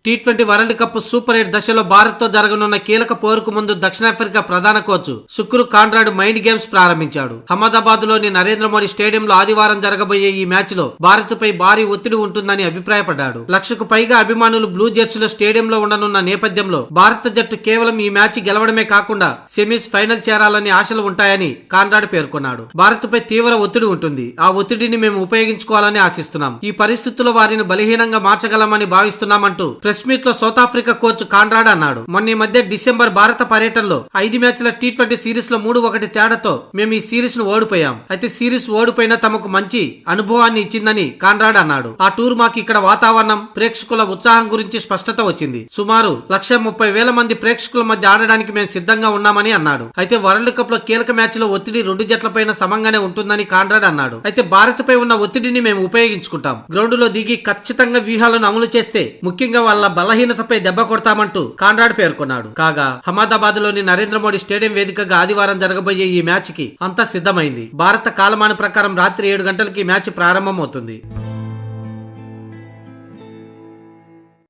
T20 world cup super 8 దశలో భారత్ తో జరగనున్న కీలక పోరుకు ముందు దక్షిణాఫ్రికా ప్రధాన కోచ్ శుక్రు కాన్రాడ్ మైండ్ గేమ్స్ ప్రారంభించాడు. అహ్మదాబాద్ లోని నరేంద్ర మోడీ స్టేడియంలో ఆదివారం జరగబోయే ఈ మ్యాచ్ లో భారత్ పై భారీ ఒత్తిడి ఉంటుందని అభిప్రాయపడ్డాడు. 1,00,000కు పైగా అభిమానులు బ్లూ జెర్సీలో స్టేడియంలో ఉండనున్న నేపథ్యంలో భారత జట్టు కేవలం ఈ మ్యాచ్ గెలవడమే కాకుండా సెమీస్ ఫైనల్ చేరాలని ఆశలు ఉంటాయని కాన్రాడ్ పేర్కొన్నాడు. భారత్ పై తీవ్ర ఒత్తిడి ఉంటుంది. ఆ ఒత్తిడిని మేము ఉపయోగించుకోవాలని ఆశిస్తున్నాం. ఈ పరిస్థితుల్లో వారిని బలహీనంగా మార్చగలమని భావిస్తున్నామంటూ ప్రెస్ మీట్ లో సౌత్ ఆఫ్రికా కోచ్ కాన్రాడ్ అన్నాడు. మొన్న ఈ మధ్య డిసెంబర్ భారత పర్యటనలో 5 మ్యాచ్ల టీ20 సిరీస్ లో 3-1 తేడాతో మేము ఈ సిరీస్ ను ఓడిపోయాం. అయితే సిరీస్ ఓడిపోయినా తమకు మంచి అనుభవాన్ని ఇచ్చిందని కాన్రాడ్ అన్నాడు. ఆ టూర్ మాకు ఇక్కడ వాతావరణం, ప్రేక్షకుల ఉత్సాహం గురించి స్పష్టత వచ్చింది. సుమారు 1,30,000 మంది ప్రేక్షకుల మధ్య ఆడడానికి మేము సిద్ధంగా ఉన్నామని అన్నాడు. అయితే వరల్డ్ కప్ లో కీలక మ్యాచ్ లో ఒత్తిడి 2 జట్లపైన సమంగానే ఉంటుందని కాన్రాడ్ అన్నాడు. అయితే భారత్ పై ఉన్న ఒత్తిడిని మేము ఉపయోగించుకుంటాం. గ్రౌండ్ లో దిగి ఖచ్చితంగా వ్యూహాలను అమలు చేస్తే ముఖ్యంగా వాళ్ళ బలహీనతపై దెబ్బ కొడతామంటూ కాన్రాడ్ పేర్కొన్నాడు. కాగా అహ్మదాబాద్ లోని నరేంద్ర మోడీ స్టేడియం వేదికగా ఆదివారం జరగబోయే ఈ మ్యాచ్ కి అంతా సిద్ధమైంది. భారత కాలమాన ప్రకారం రాత్రి 7 గంటలకి మ్యాచ్ ప్రారంభమవుతుంది.